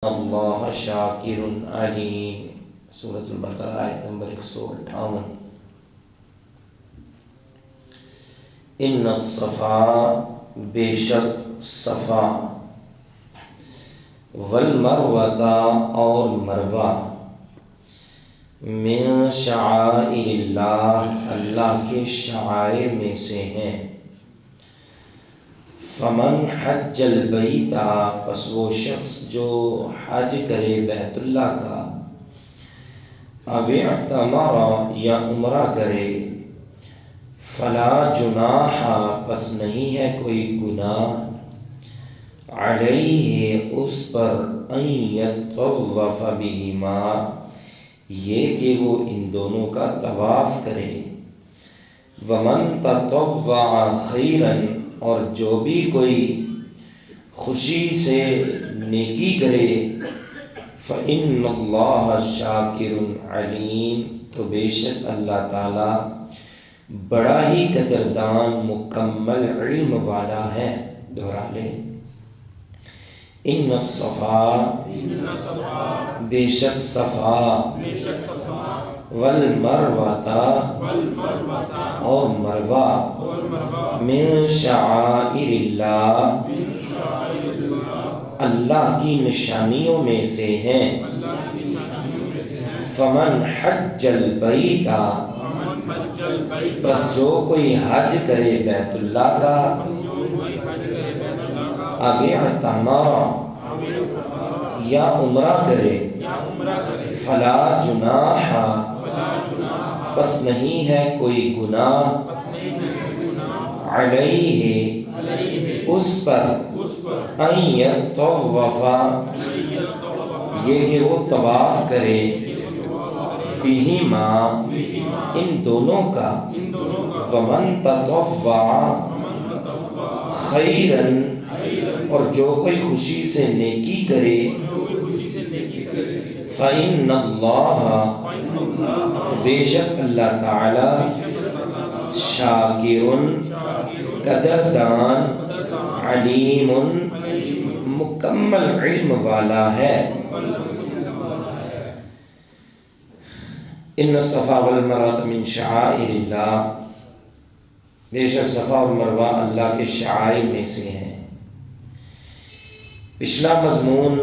اللہ شاکر علیم۔ سورۃ البقرہ آیت نمبر 158۔ ان الصفا بے شک صفا، والمروۃ اور مروہ، من شعائر اللہ اللہ کے شعائر میں سے ہیں۔ فمن حج البیت پس وہ شخص جو حج کرے بیت اللہ کا، او اعتمر یا عمرہ کرے، فلا جناح پس نہیں ہے کوئی گناہ، علیہ اس پر، ان یطوف بہما یہ کہ وہ ان دونوں کا طواف کرے۔ ومن تطوع خیرا اور جو بھی کوئی خوشی سے نیکی کرے، فإن اللہ شاکر علیم تو بے شک اللہ تعالی بڑا ہی قدردان مکمل علم والا ہے۔ دہرا لیں، ان الصفا بے شک صفا، والمروۃ اور مروہ، من شعائر اللہ اللہ کی نشانیوں میں سے ہیں۔ فمن حج البیت بس جو کوئی حج کرے بیت اللہ کا، او اعتمر یا عمرہ کرے، فلا جناح بس نہیں ہے کوئی گناہ، علیہ اس پر، ان یطوف یہ کہ وہ طواف کرے، بہما ان دونوں کا، ومن تطوع خیرا اور جو کوئی خوشی سے نیکی کرے، فإن اللہ بے شک اللہ تعالی، شاکر قدردان، علیم مکمل علم والا ہے۔ ان الصفا والمروۃ من شعائر اللہ بے شک صفا اور مروہ اللہ کے شعائر میں سے ہیں۔ پچھلا مضمون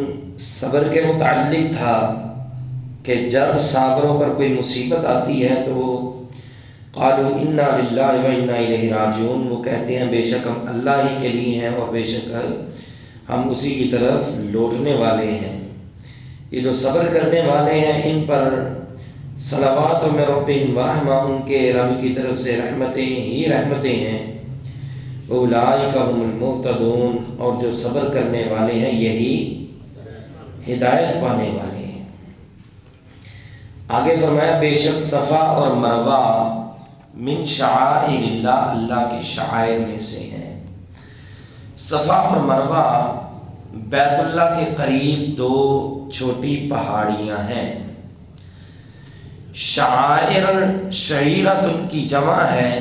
صبر کے متعلق تھا کہ جب صابروں پر کوئی مصیبت آتی ہے تو وہ قالوا انا للہ و انا الیہ راجعون، وہ کہتے ہیں بے شک ہم اللہ ہی کے لیے ہیں اور بے شک ہم اسی کی طرف لوٹنے والے ہیں۔ یہ جو صبر کرنے والے ہیں ان پر صلوات من ربہم ورحمہ، ان کے رب کی طرف سے رحمتیں ہی رحمتیں ہیں۔ اولئک ھم المہتدون اور جو صبر کرنے والے ہیں یہی ہدایت پانے والے ہیں۔ آگے فرمایا بے شک صفا اور مروہ من شعائر اللہ اللہ کے شعائر میں سے ہیں۔ صفا اور مروہ بیت اللہ کے قریب دو چھوٹی پہاڑیاں ہیں۔ شعائر شعیرت ان کی جمع ہے،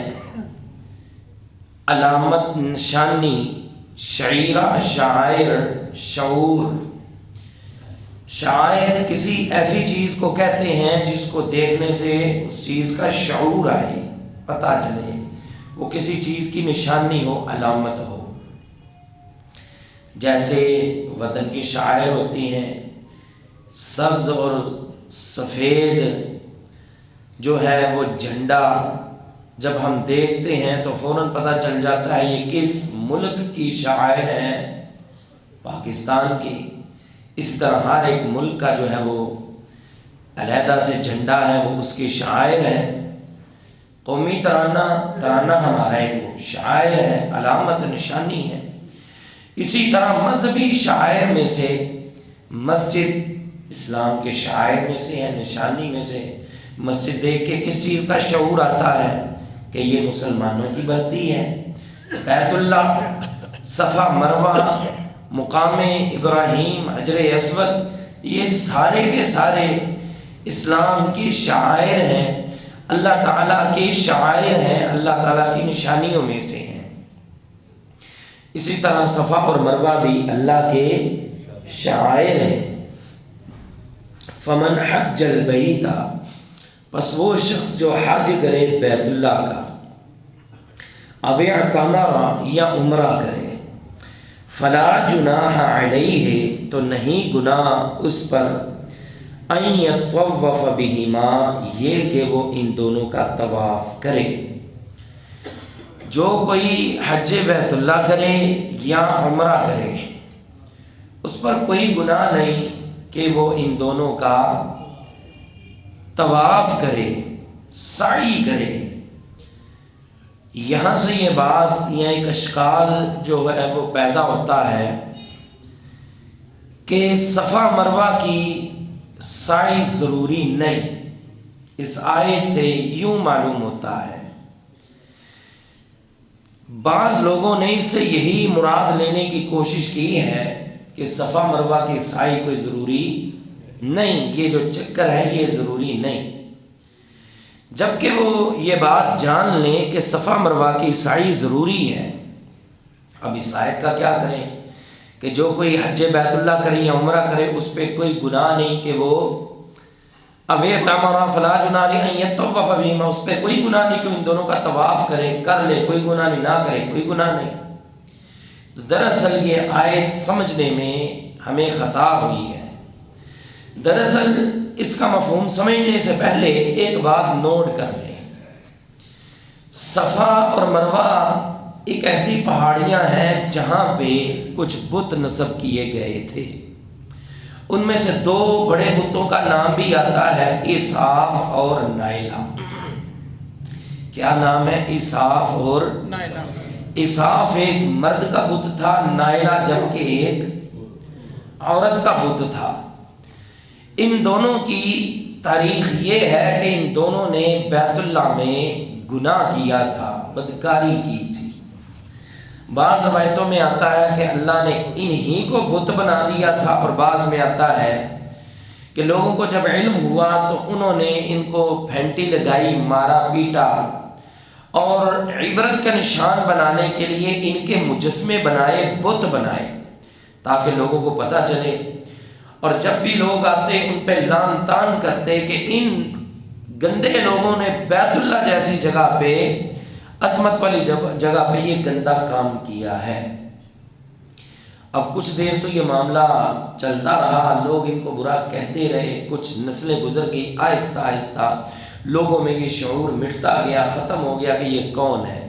علامت نشانی، شعیرہ شعائر شعور۔ شعائر کسی ایسی چیز کو کہتے ہیں جس کو دیکھنے سے اس چیز کا شعور آئے، پتہ چلے، وہ کسی چیز کی نشانی ہو، علامت ہو۔ جیسے وطن کی شعائر ہوتی ہیں، سبز اور سفید جو ہے وہ جھنڈا جب ہم دیکھتے ہیں تو فوراً پتہ چل جاتا ہے یہ کس ملک کی شعائر ہے، پاکستان کی۔ اسی طرح ہر ایک ملک کا جو ہے وہ علیحدہ سے جھنڈا ہے، وہ اس کی شعائر ہے۔ قومی ترانہ ہمارا ایک وہ شعائر ہے، علامت نشانی ہے۔ اسی طرح مذہبی شعائر میں سے مسجد اسلام کے شعائر میں سے ہے، نشانی میں سے۔ مسجد دیکھ کے کس چیز کا شعور آتا ہے کہ یہ مسلمانوں کی بستی ہے۔ بیت اللہ، صفا مروہ، مقام ابراہیم، حجر اسود، یہ سارے کے سارے اسلام کی شعائر ہیں، اللہ تعالیٰ کی شعائر ہیں، اللہ تعالیٰ کی نشانیوں میں سے ہیں۔ اسی طرح صفا اور مروہ بھی اللہ کے شعائر ہیں۔ فمن حج البیت، پس وہ شخص جو حج کرے بیت اللہ کا، او اعتمر یا عمرہ کرے، فلا جناح علیہ تو نہیں گناہ اس پر، ان یطوف بہما یہ کہ وہ ان دونوں کا طواف کرے۔ جو کوئی حج بیت اللہ کرے یا عمرہ کرے اس پر کوئی گناہ نہیں کہ وہ ان دونوں کا طواف کرے، سعی کرے۔ یہاں سے یہ بات یا ایک اشکال جو ہے وہ پیدا ہوتا ہے کہ صفا مروہ کی سعی ضروری نہیں۔ اس آیت سے یوں معلوم ہوتا ہے، بعض لوگوں نے اس سے یہی مراد لینے کی کوشش کی ہے کہ صفا مروہ کی سعی کوئی ضروری نہیں، یہ جو چکر ہے یہ ضروری نہیں، جبکہ وہ یہ بات جان لیں کہ صفا مروہ کی سعی ضروری ہے۔ اب اس آیت کا کیا کریں کہ جو کوئی حج بیت اللہ کرے یا عمرہ کرے اس پہ کوئی گناہ نہیں کہ وہ او اعتمر فلا جناح علیہ ان یطوف بہما، اس پہ کوئی گناہ نہیں کہ ان دونوں کا طواف کرے، کر لے کوئی گناہ نہیں، نہ کرے کوئی گناہ نہیں۔ دراصل یہ آیت سمجھنے میں ہمیں خطا ہوئی ہے۔ دراصل اس کا مفہوم سمجھنے سے پہلے ایک بات نوٹ کر لیں، صفا اور مروہ ایک ایسی پہاڑیاں ہیں جہاں پہ کچھ بت نصب کیے گئے تھے، ان میں سے دو بڑے بتوں کا نام بھی آتا ہے، اساف اور نائلہ۔ کیا نام ہے؟ اساف اور نائلہ۔ اساف ایک مرد کا بت تھا، نائلہ جبکہ ایک عورت کا بت تھا۔ ان دونوں کی تاریخ یہ ہے کہ ان دونوں نے بیت اللہ میں گناہ کیا تھا، بدکاری کی تھی۔ بعض روایتوں میں آتا ہے کہ اللہ نے انہی کو بت بنا دیا تھا، اور بعض میں آتا ہے کہ لوگوں کو جب علم ہوا تو انہوں نے ان کو پھینٹی لگائی، مارا پیٹا، اور عبرت کا نشان بنانے کے لیے ان کے مجسمے بنائے، بت بنائے، تاکہ لوگوں کو پتہ چلے، اور جب بھی لوگ آتے ان پہ لعن طعن کرتے کہ ان گندے لوگوں نے بیت اللہ جیسی جگہ پہ، عظمت والی جگہ پہ یہ گندا کام کیا ہے۔ اب کچھ دیر تو یہ معاملہ چلتا رہا، لوگ ان کو برا کہتے رہے، کچھ نسلیں گزر گئی، آہستہ آہستہ لوگوں میں یہ شعور مٹتا گیا، ختم ہو گیا کہ یہ کون ہے۔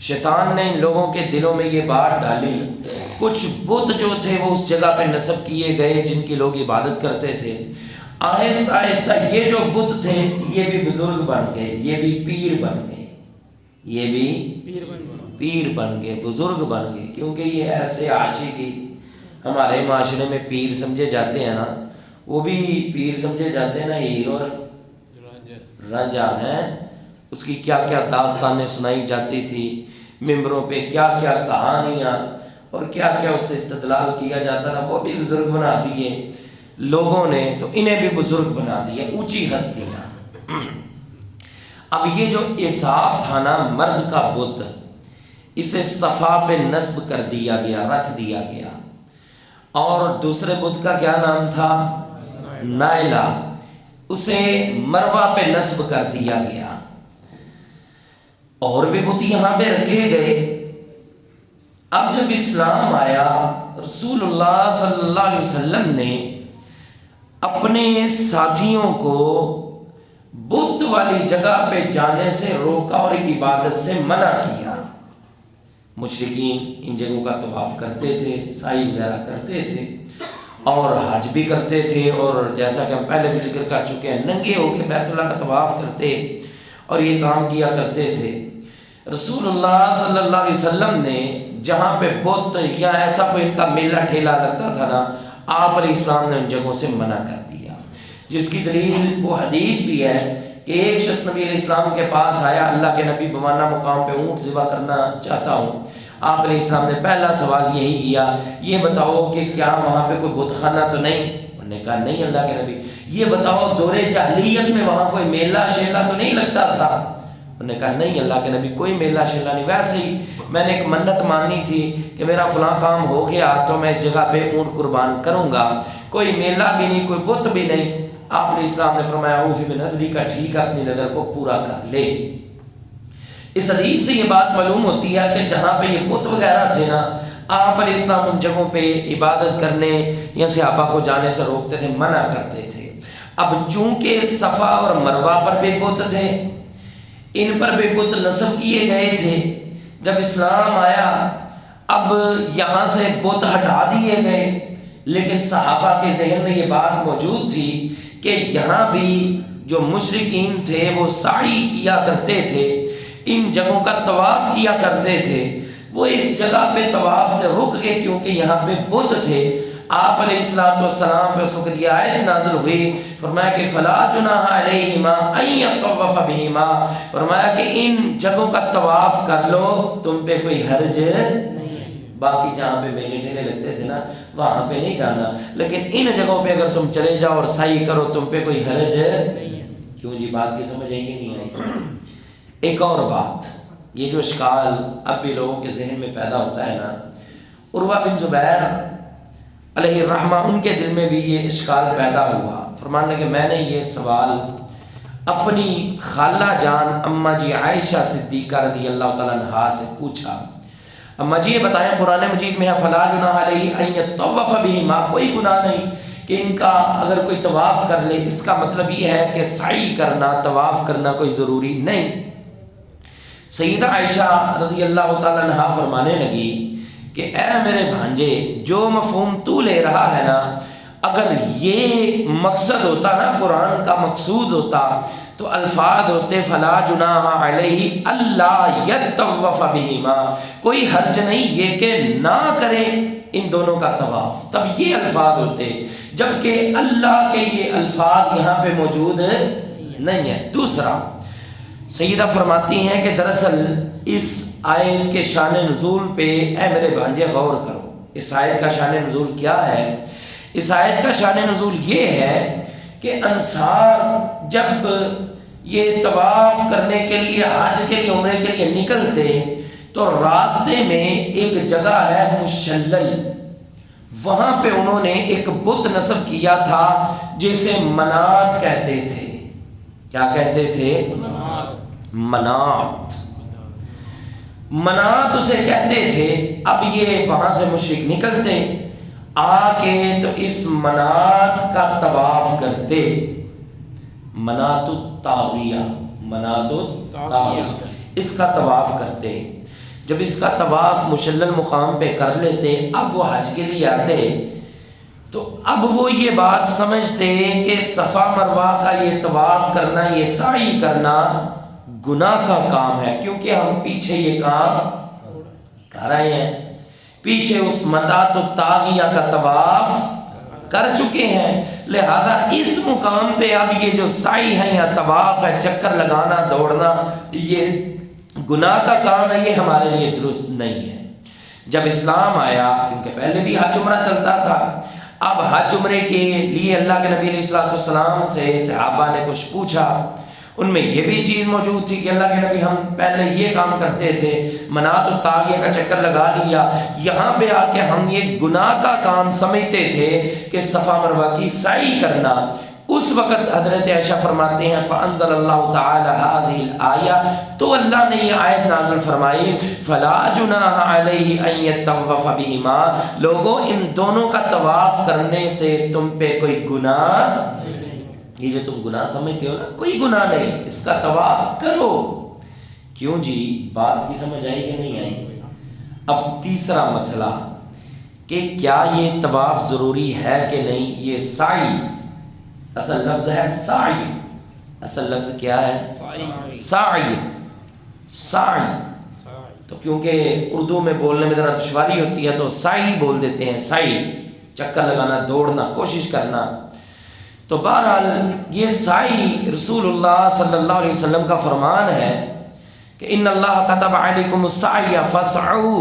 شیطان نے ان لوگوں کے دلوں میں یہ بات ڈالی، کچھ بت جو تھے وہ اس جگہ پہ نصب کیے گئے جن کی لوگ عبادت کرتے تھے۔ آہستہ آہستہ یہ جو بت تھے یہ بھی بزرگ بن گئے، یہ بھی پیر بن گئے، یہ بھی پیر بن گئے، بزرگ بن گئے، کیونکہ یہ ایسے عاشقی ہمارے معاشرے میں پیر سمجھے جاتے ہیں نا، وہ بھی پیر سمجھے جاتے ہیں نا، ہیرو رانجھا ہیں، اس کی کیا کیا داستانیں سنائی جاتی تھی ممبروں پہ، کیا کیا کہانیاں اور کیا کیا اس سے استدلال کیا جاتا تھا، وہ بھی بزرگ بنا دیے لوگوں نے، تو انہیں بھی بزرگ بنا دیے، اونچی ہستیاں۔ اب یہ جو اساف تھا نا، مرد کا بت، اسے صفا پہ نصب کر دیا گیا، رکھ دیا گیا، اور دوسرے بت کا کیا نام تھا؟ نائلہ، اسے مروہ پہ نصب کر دیا گیا، اور بھی بت یہاں پہ رکھے گئے۔ اب جب اسلام آیا، رسول اللہ صلی اللہ علیہ وسلم نے اپنے ساتھیوں کو بت والی جگہ پہ جانے سے روکا اور عبادت سے منع کیا۔ مشرکین ان جگہوں کا طواف کرتے تھے، سعی وغیرہ کرتے تھے، اور حج بھی کرتے تھے، اور جیسا کہ ہم پہلے بھی ذکر کر چکے ہیں، ننگے ہو کے بیت اللہ کا طواف کرتے اور یہ کام کیا کرتے تھے۔ رسول اللہ صلی اللہ علیہ وسلم نے جہاں پہ بت یا ایسا کوئی ان کا میلہ ٹھیلا لگتا تھا نا، آپ علیہ السلام نے ان جگہوں سے منع کر دیا، جس کی دلیل وہ حدیث بھی ہے کہ ایک شخص نبی علیہ السلام کے پاس آیا، اللہ کے نبی بمانا مقام پہ اونٹ ذبح کرنا چاہتا ہوں۔ آپ علیہ السلام نے پہلا سوال یہی کیا، یہ بتاؤ کہ کیا وہاں پہ کوئی بت خانہ تو نہیں؟ انہوں نے کہا نہیں اللہ کے نبی۔ یہ بتاؤ دور جاہلیت میں وہاں کوئی میلہ شیلہ تو نہیں لگتا تھا؟ انہوں نے کہا نہیں اللہ کے نبی، کوئی میلہ شیلہ نہیں، ویسے ہی میں نے ایک منت مانی تھی کہ میرا فلاں کام ہو گیا تو میں اس جگہ پہ اونٹ قربان کروں گا، کوئی میلہ بھی نہیں، کوئی بت بھی نہیں۔ آپ علیہ السلام نے فرمایا اوفی بنذری کا، ٹھیک ہے اپنی نظر کو پورا کر لے۔ اس حدیث سے یہ بات معلوم ہوتی ہے کہ جہاں پہ یہ بت وغیرہ تھے نا، آپ علیہ السلام ان جگہوں پہ عبادت کرنے یا صحابہ کو جانے سے روکتے تھے، منع کرتے تھے۔ اب چونکہ صفا اور مروہ پر بھی بت تھے، ان پر بھی بت نصب کیے گئے تھے، جب اسلام آیا اب یہاں سے بت ہٹا دیے گئے، لیکن صحابہ کے ذہن میں یہ بات موجود تھی کہ یہاں بھی جو مشرکین تھے وہ سعی کیا کرتے تھے، ان جگہوں کا طواف کیا کرتے تھے، وہ اس جگہ پہ طواف سے رک گئے کیونکہ یہاں پہ بت تھے۔ آپ علیہ السلام پہ اس وقت یہ آیت نازل ہوئی، فرمایا کہ فلا جناح علیہما ان یطوف بہما، فرمایا کہ ان جگہوں کا طواف کر لو، تم پہ کوئی حرج نہیں۔ باقی جہاں پہ میلے ٹھیلے لگتے تھے نا وہاں پہ نہیں جانا، لیکن ان جگہوں پہ اگر تم چلے جاؤ اور سعی کرو تم پہ کوئی حرج نہیں ہے۔ کیوں جی بات کی سمجھ آئی کہ نہیں آئی؟ ایک اور بات، یہ جو اشکال اب بھی لوگوں کے ذہن میں پیدا ہوتا ہے نا، عروہ بن زبیر علیہ الرحمہ ان کے دل میں بھی یہ اشکال پیدا ہوا۔ فرمانے کہ میں نے یہ سوال اپنی خالہ جان اماں جی عائشہ صدیقہ رضی اللہ تعالیٰ عنہا سے پوچھا، اماں جی یہ بتائیں قرآن مجید میں ہے فلا جناح علیہ ان یطوف بہما، کوئی گناہ نہیں کہ ان کا اگر کوئی طواف کر لے، اس کا مطلب یہ ہے کہ سعی کرنا طواف کرنا کوئی ضروری نہیں۔ سیدہ عائشہ رضی اللہ تعالیٰ عنہا فرمانے لگی کہ اے میرے بھانجے، جو مفہوم تو لے رہا ہے نا، اگر یہ مقصد ہوتا نا، قرآن کا مقصود ہوتا تو الفاظ ہوتے فلا جناح علیہ اللہ یطوف بہما، کوئی حرج نہیں یہ کہ نہ کریں ان دونوں کا طواف، تب یہ الفاظ ہوتے، جبکہ اللہ کے یہ الفاظ یہاں پہ موجود نہیں ہے۔ دوسرا، سیدہ فرماتی ہیں کہ دراصل اس آیت کے شان نزول پہ اے میرے بھانجے غور کرو۔ اس آیت کا شان نزول کیا ہے؟ اس آیت کا شان نزول یہ ہے کہ انصار جب یہ طواف کرنے کے لیے، حج کے لیے، عمرے کے لیے نکلتے تو راستے میں ایک جگہ ہے مشلل، وہاں پہ انہوں نے ایک بت نصب کیا تھا جسے منات کہتے تھے۔ کیا کہتے تھے؟ منات، منات اسے کہتے تھے۔ اب یہ وہاں سے مشرک نکلتے آ کے تو اس منات کا طواف کرتے، منات الطاغیہ، منات الطاغیہ، اس کا طواف کرتے۔ جب اس کا طواف مشلل مقام پہ کر لیتے، اب وہ حج کے لیے آتے تو اب وہ یہ بات سمجھتے کہ صفا مروہ کا یہ طواف کرنا، یہ سعی کرنا گناہ کا کام ہے، کیونکہ ہم پیچھے یہ کام کر رہے ہیں، پیچھے اس منات الطاغیہ کا طواف کر چکے ہیں، لہذا اس مقام پہ اب یہ جو سعی ہے یا طواف ہے، چکر لگانا دوڑنا، یہ گناہ کا کام ہے، یہ ہمارے لیے درست نہیں ہے۔ جب اسلام آیا، کیونکہ پہلے بھی حج عمرہ چلتا تھا، اب حج عمرے کے لیے اللہ کے نبی علیہ السلام سے صحابہ نے کچھ پوچھا، ان میں یہ بھی چیز موجود تھی کہ اللہ کے نبی ہم پہلے یہ کام کرتے تھے، منات الطاغیہ کا چکر لگا لیا، یہاں پہ آ کے ہم یہ گناہ کا کام سمجھتے تھے کہ صفا مروہ کی سعی کرنا۔ اس وقت حضرت عائشہ فرماتے ہیں فانزل اللہ تعالی هذه الآیہ، تو اللہ نے یہ آیت نازل فرمائی فلا جناح علیہ ان یطوف بہما، لوگوں ان دونوں کا طواف کرنے سے تم پہ کوئی گناہ، یہ جو تم گناہ سمجھتے ہو نا، کوئی گناہ نہیں، اس کا طواف کرو۔ کیوں جی بات کی سمجھ آئی کہ نہیں آئی؟ اب تیسرا مسئلہ کہ کیا یہ طواف ضروری ہے کہ نہیں؟ یہ سعی، اصل لفظ ہے سعی، اصل لفظ کیا ہے؟ سعی، سعی، تو کیونکہ اردو میں بولنے میں ذرا دشواری ہوتی ہے تو سعی بول دیتے ہیں، سعی، چکر لگانا، دوڑنا، کوشش کرنا۔ تو بہرحال یہ سعی رسول اللہ صلی اللہ علیہ وسلم کا فرمان ہے کہ ان اللہ کتب علیکم السعی فاسعوا،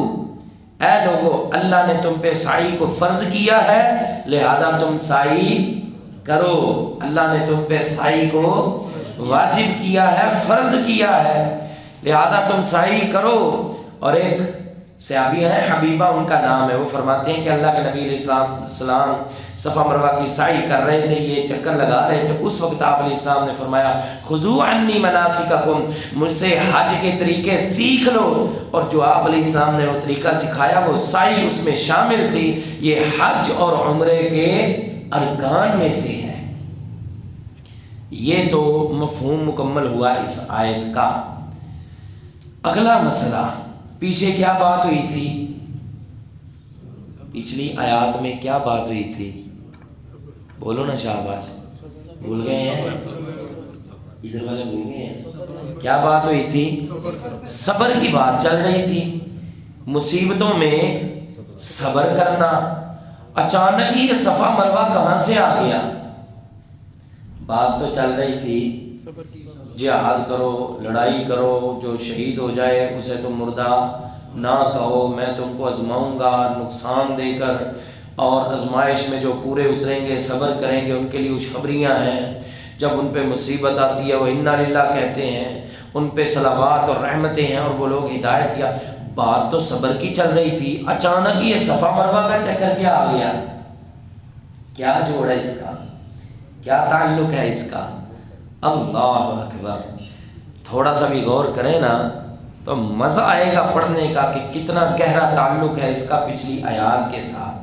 اے لوگو اللہ نے تم پہ سعی کو فرض کیا ہے لہذا تم سعی کرو، اللہ نے تم پہ سعی کو واجب کیا ہے، فرض کیا ہے، لہذا تم سعی کرو۔ اور ایک صحابی ہیں حبیبہ ان کا نام ہے، وہ فرماتے ہیں کہ اللہ کے نبی علیہ السلام صفا مروہ کی سعی کر رہے تھے، یہ چکر لگا رہے تھے، اس وقت آپ علیہ السلام نے فرمایا خذوا عنی مناسککم، مجھ سے حج کے طریقے سیکھ لو، اور جو آپ علیہ السلام نے وہ طریقہ سکھایا وہ سعی اس میں شامل تھی۔ یہ حج اور عمرے کے ارکان میں سے ہے۔ یہ تو مفہوم مکمل ہوا اس آیت کا۔ اگلا مسئلہ، پیچھے کیا بات ہوئی تھی؟ پچھلی آیات میں کیا بات ہوئی تھی؟ بولو نا شہباز، بھول گئے ہیں؟ ادھر والے بھول گئے ہیں؟ کیا بات ہوئی تھی؟ صبر کی بات چل رہی تھی، مصیبتوں میں صبر کرنا۔ اچانک یہ صفا مروہ کہاں سے آ گیا؟ بات تو چل رہی تھی جہاد کرو، لڑائی کرو، جو شہید ہو جائے اسے تم مردہ نہ کہو، میں تم کو آزماؤں گا نقصان دے کر، اور آزمائش میں جو پورے اتریں گے صبر کریں گے ان کے لیے خوشخبریاں ہیں۔ جب ان پہ مصیبت آتی ہے وہ انا للہ کہتے ہیں، ان پہ صلوات اور رحمتیں ہیں اور وہ لوگ ہدایت یا بات تو صبر کی چل رہی تھی، اچانک یہ صفا مروہ کا چکر کیا آ گیا؟ کیا جوڑ ہے اس کا؟ کیا تعلق ہے اس کا؟ اللہ اکبر! تھوڑا سا بھی غور کریں نا تو مزہ آئے گا پڑھنے کا کہ کتنا گہرا تعلق ہے اس کا پچھلی آیات کے ساتھ۔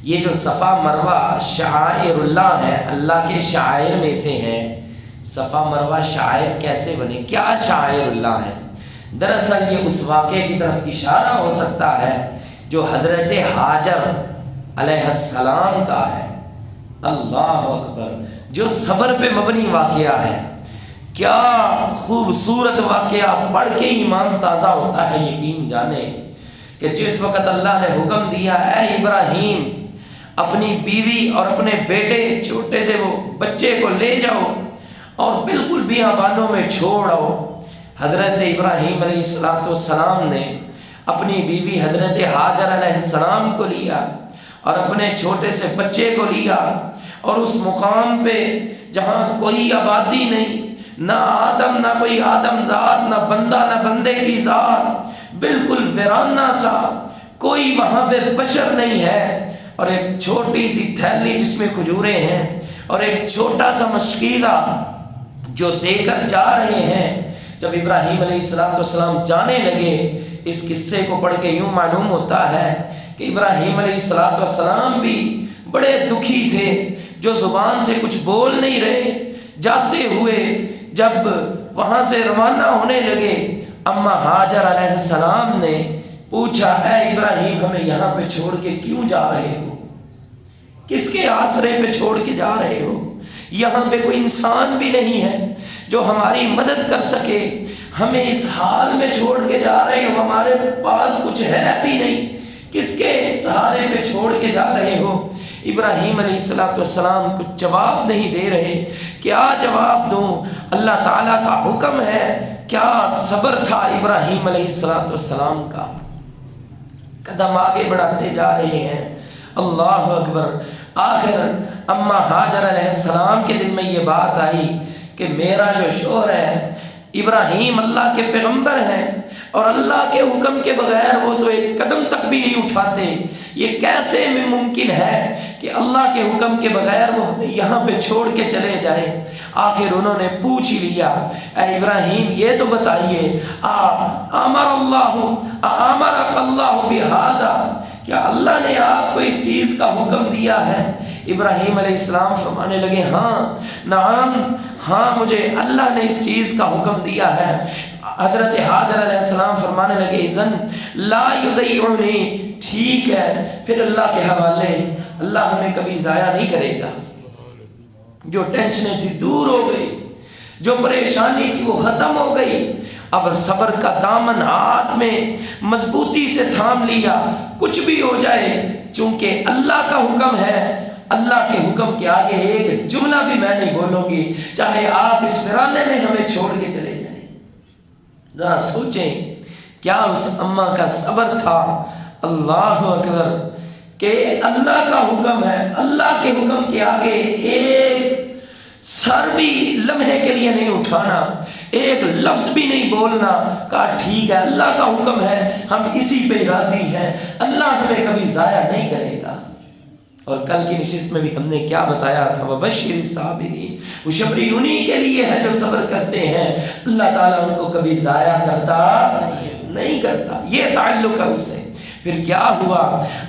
یہ جو صفا مروہ شعائر اللہ ہے، اللہ کے شعائر میں سے ہیں۔ صفا مروہ شعائر کیسے بنے؟ کیا شعائر اللہ ہے؟ دراصل یہ اس واقعے کی طرف اشارہ ہو سکتا ہے جو حضرت ہاجر علیہ السلام کا ہے۔ اللہ اکبر! جو صبر پہ مبنی واقعہ ہے۔ کیا خوبصورت واقعہ، پڑھ کے ایمان تازہ ہوتا ہے۔ یقین جانے کہ جس وقت اللہ نے حکم دیا اے ابراہیم اپنی بیوی اور اپنے بیٹے چھوٹے سے وہ بچے کو لے جاؤ اور بالکل بیابانوں میں چھوڑ آؤ، حضرت ابراہیم علیہ السلام نے اپنی بیوی حضرت ہاجر علیہ السلام کو لیا اور اپنے چھوٹے سے بچے کو لیا، اور اس مقام پہ جہاں کوئی آبادی نہیں، نہ آدم، نہ کوئی آدم ذات، نہ بندہ نہ بندے کی ذات، بالکل ویرانہ سا، کوئی وہاں پہ بشر نہیں ہے، اور ایک چھوٹی سی تھیلی جس میں کھجوریں ہیں اور ایک چھوٹا سا مشکیزہ جو دے کر جا رہے ہیں۔ جب ابراہیم علیہ السلام جانے لگے، اس قصے کو پڑھ کے یوں معلوم ہوتا ہے کہ ابراہیم علیہ السلام بھی بڑے دکھی تھے، جو زبان سے کچھ بول نہیں رہے۔ جاتے ہوئے جب وہاں سے روانہ ہونے لگے، اما ہاجر علیہ السلام نے پوچھا اے ابراہیم ہمیں یہاں پہ چھوڑ کے کیوں جا رہے ہو؟ کس کے آسرے پہ چھوڑ کے جا رہے ہو؟ یہاں پہ کوئی انسان بھی نہیں ہے جو ہماری مدد کر سکے، ہمیں اس حال میں چھوڑ کے جا رہے ہو، ہمارے پاس کچھ ہے بھی نہیں، کس کے سہارے پہ چھوڑ کے جا رہے ہو؟ ابراہیم علیہ السلام کچھ جواب نہیں دے رہے۔ کیا جواب دوں؟ اللہ تعالیٰ کا حکم ہے۔ کیا صبر تھا ابراہیم علیہ السلام کا! قدم آگے بڑھاتے جا رہے ہیں۔ اللہ اکبر! آخر اما ہاجر علیہ السلام کے دل میں یہ بات آئی کہ میرا جو شوہر ہے ابراہیم اللہ کے پیغمبر ہیں، اور اللہ کے حکم کے بغیر وہ تو ایک قدم تک بھی نہیں اٹھاتے، یہ کیسے ممکن ہے کہ اللہ کے حکم کے بغیر وہ ہمیں یہاں پہ چھوڑ کے چلے جائیں؟ آخر انہوں نے پوچھ ہی لیا اے ابراہیم یہ تو بتائیے امرک اللہ بہذا، کیا اللہ نے آپ کو اس چیز کا حکم دیا ہے؟ ابراہیم علیہ السلام فرمانے لگے ہاں نعم، ہاں مجھے اللہ نے اس چیز کا حکم دیا ہے۔ حضرت حاجر علیہ السلام فرمانے لگے اذن لا یضیعنی، ٹھیک ہے پھر اللہ کے حوالے، اللہ ہمیں کبھی ضائع نہیں کرے گا۔ جو ٹینشنیں تھی دور ہو گئی، جو پریشانی تھی وہ ختم ہو گئی، اب صبر کا دامن ہاتھ میں مضبوطی سے تھام لیا، کچھ بھی ہو جائے چونکہ اللہ کا حکم ہے، اللہ کے حکم کے آگے ایک جملہ بھی میں نہیں بولوں گی، چاہے آپ اس ویرانے میں ہمیں چھوڑ کے چلے جائیں۔ ذرا سوچیں کیا اس اماں کا صبر تھا! اللہ اکبر! کہ اللہ کا حکم ہے، اللہ کے حکم کے آگے ایک سر بھی لمحے کے لیے نہیں اٹھانا، ایک لفظ بھی نہیں بولنا، کہا ٹھیک ہے اللہ کا حکم ہے ہم اسی پہ راضی ہیں، اللہ ہمیں کبھی ضائع نہیں کرے گا۔ اور کل کی نشست میں بھی ہم نے کیا بتایا تھا، وَبَشِّرِ الصَّابِرِينَ، خوشخبری انہی کے لیے ہے جو صبر کرتے ہیں، اللہ تعالیٰ ان کو کبھی ضائع کرتا نہیں کرتا، یہ تعلق ہے اس سے۔ پھر کیا ہوا،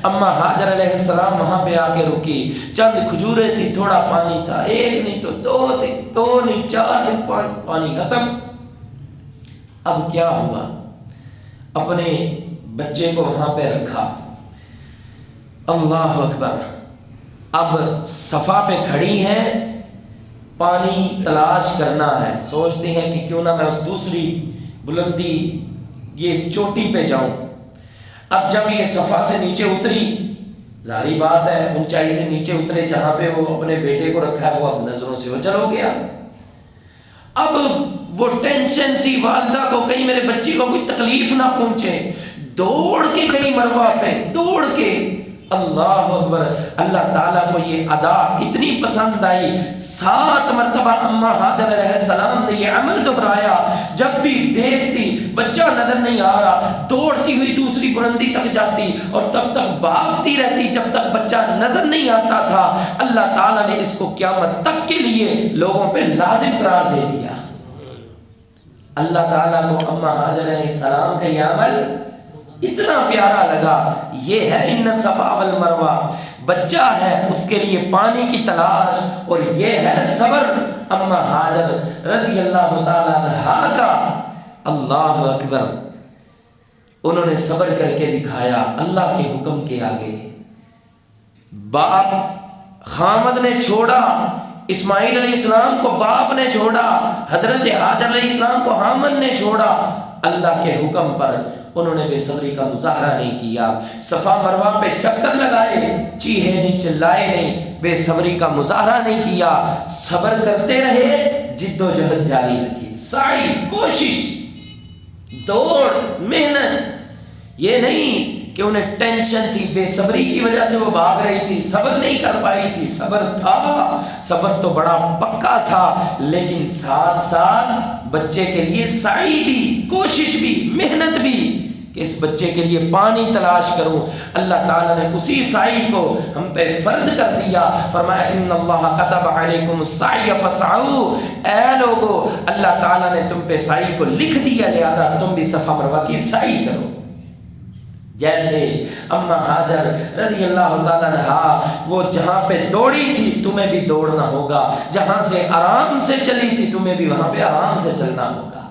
اما ہاجر علیہ السلام وہاں پہ آ کے رکی، چند کھجوریں تھی، تھوڑا پانی تھا، ایک نہیں تو دو دن، دو نہیں 4 دن پانی ختم۔ اب کیا ہوا، اپنے بچے کو وہاں پہ رکھا، اللہ اکبر، اب صفا پہ کھڑی ہیں، پانی تلاش کرنا ہے، سوچتے ہیں کہ کیوں نہ میں اس دوسری بلندی یہ اس چوٹی پہ جاؤں۔ اب جب یہ صفا سے نیچے اتری، ظاہری بات ہے اونچائی سے نیچے اترے جہاں پہ وہ اپنے بیٹے کو رکھا ہے، وہ اب نظروں سے اوجھل ہو گیا۔ اب وہ ٹینشن سی والدہ کو کہیں میرے بچی کو کوئی تکلیف نہ پہنچے، دوڑ کے گئی مروہ پہ، دوڑ کے، اللہ اکبر، اللہ تعالیٰ کو یہ ادا اتنی پسند آئی، 7 مرتبہ اما ہاجر علیہ السلام نے یہ عمل دہرایا، جب بھی دیکھتی بچہ نظر نہیں آ رہا دوڑتی ہوئی دوسری بلندی تک جاتی اور تب تک بھاگتی رہتی جب تک بچہ نظر نہیں آتا تھا۔ اللہ تعالیٰ نے اس کو قیامت تک کے لیے لوگوں پہ لازم قرار دے دیا۔ اللہ تعالیٰ کو اما ہاجر علیہ السلام کا یہ عمل اتنا پیارا لگا، یہ ہے ان صفا والمروہ، بچہ ہے اس کے لیے پانی کی تلاش، اور یہ ہے صبر اما ہاجر رضی اللہ تعالیٰ عنہا کا۔ اللہ اکبر، انہوں نے صبر کر کے دکھایا اللہ کے حکم کے آگے۔ باپ خامد نے چھوڑا، اسماعیل علیہ السلام کو باپ نے چھوڑا، حضرت ہاجر علیہ السلام کو حامد نے چھوڑا، اللہ کے حکم پر انہوں نے بے صبری کا مظاہرہ نہیں کیا، صفا مروہ پہ چکر لگائے، چیخے نہیں، چلائے نہیں، بے صبری کا مظاہرہ نہیں کیا، صبر کرتے رہے، جد و جہد جاری رکھی، سعی، کوشش، دوڑ، محنت، یہ نہیں کہ انہیں ٹینشن تھی، بے صبری کی وجہ سے وہ بھاگ رہی تھی، صبر نہیں کر پائی تھی، صبر تھا، صبر تو بڑا پکا تھا، لیکن ساتھ ساتھ بچے کے لیے سعی بھی، کوشش بھی، محنت بھی، کہ اس بچے کے لیے پانی تلاش کروں۔ اللہ تعالیٰ نے اسی سعی کو ہم پہ فرض کر دیا، فرمایا ان اللہ کتب علیکم السعی فسعوا، اے لوگو اللہ تعالیٰ نے تم پہ سعی کو لکھ دیا، لہذا تم بھی صفا مروہ کی سعی کرو۔ جیسے اما ہاجر رضی اللہ تعالیٰ عنہا وہ جہاں پہ دوڑی تھی تمہیں بھی دوڑنا ہوگا، جہاں سے آرام سے چلی تھی تمہیں بھی وہاں پہ آرام سے چلنا ہوگا۔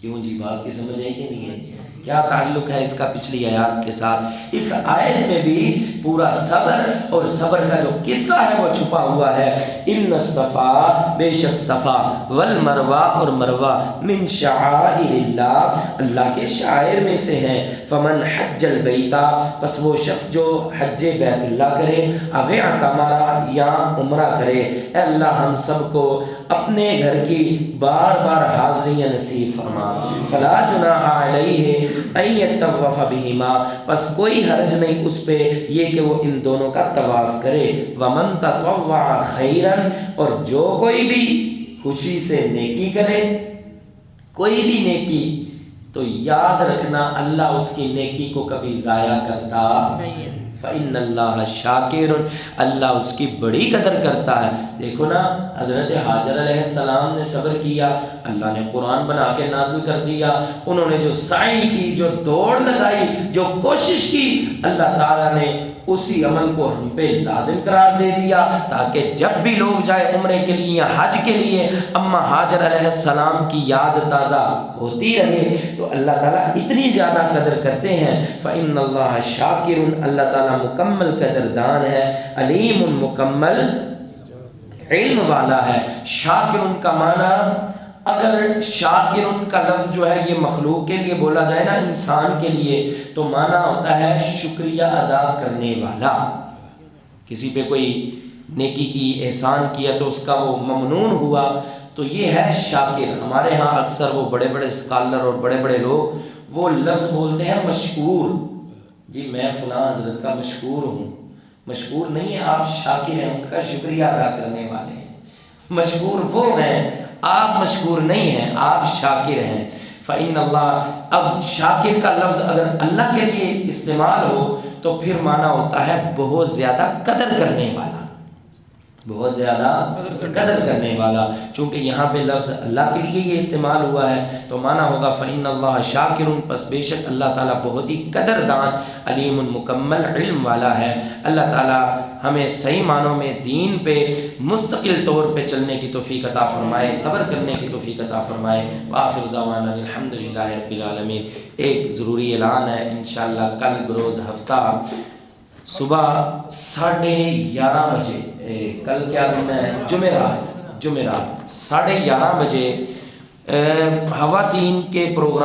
کیوں جی، بات کی سمجھ آئی کہ نہیں ہے؟ کیا تعلق ہے اس کا پچھلی آیات کے ساتھ؟ اس آیت میں بھی پورا صبر اور صبر کا جو قصہ ہے وہ چھپا ہوا ہے۔ ان الصفا، بے شک صفا، والمروہ اور مروہ، من شعائر اللہ، اللہ کے شاعر میں سے ہیں۔ فمن حج البیت، پس وہ شخص جو حج بیت اللہ کرے، او اعتمر، یا عمرہ کرے، اے اللہ ہم سب کو اپنے گھر کی بار بار حاضریاں نصیب فرما۔ فلا جناح علیہ ان یطوف بہما، پس کوئی حرج نہیں اس پہ یہ کہ وہ ان دونوں کا طواف کرے۔ ومن تطوع خیرا، اور جو کوئی بھی خوشی سے نیکی کرے، کوئی بھی نیکی، تو یاد رکھنا اللہ اس کی نیکی کو کبھی ضائع کرتا نہیں ہے۔ فإن اللہ شاکر، اللہ اس کی بڑی قدر کرتا ہے۔ دیکھو نا، حضرت ہاجر علیہ السلام نے صبر کیا، اللہ نے قرآن بنا کے نازل کر دیا، انہوں نے جو سعی کی، جو دوڑ لگائی، جو کوشش کی، اللہ تعالیٰ نے اسی عمل کو ہم پہ لازم قرار دے دیا، تاکہ جب بھی لوگ جائے عمرے کے لیے یا حج کے لیے اما ہاجر علیہ السلام کی یاد تازہ ہوتی رہے، تو اللہ تعالیٰ اتنی زیادہ قدر کرتے ہیں۔ فإن اللہ شاکر، اللہ تعالیٰ مکمل قدردان ہے، علیم، مکمل علم والا ہے۔ شاکر کا معنی، اگر شاکر کا لفظ جو ہے یہ مخلوق کے لیے بولا جائے نا، انسان کے لیے، تو معنی ہوتا ہے شکریہ ادا کرنے والا۔ کسی پہ کوئی نیکی کی، احسان کیا تو اس کا وہ ممنون ہوا، تو یہ ہے شاکر۔ ہمارے ہاں اکثر وہ بڑے بڑے اسکالر اور بڑے بڑے لوگ وہ لفظ بولتے ہیں مشکور، جی میں فلاں حضرت کا مشکور ہوں، مشکور نہیں ہیں، آپ شاکر ہیں، ان کا شکریہ ادا کرنے والے ہیں۔ مشکور وہ ہیں، آپ مشکور نہیں ہیں، آپ شاکر ہیں۔ فَإِنَّ اللَّهَ، اب شاکر کا لفظ اگر اللہ کے لیے استعمال ہو تو پھر معنی ہوتا ہے بہت زیادہ قدر کرنے والا، بہت زیادہ قدر کرنے والا۔ چونکہ یہاں پہ لفظ اللہ کے لیے یہ استعمال ہوا ہے تو معنی ہوگا فَإِنَّ اللَّهَ شَاكِرٌ، پس بے شک اللہ تعالیٰ بہت ہی قدردان، علیم مکمل علم والا ہے۔ اللہ تعالیٰ ہمیں صحیح معنوں میں دین پہ مستقل طور پہ چلنے کی توفیق عطا فرمائے، صبر کرنے کی توفیق عطا فرمائے۔ وآخر دعوانا الحمدللہ رب العالمین۔ ایک ضروری اعلان ہے، انشاءاللہ کل بروز ہفتہ صبح 11:30 بجے، کل کیا دن ہے؟ جمعرات 11:30 بجے خواتین کے پروگرام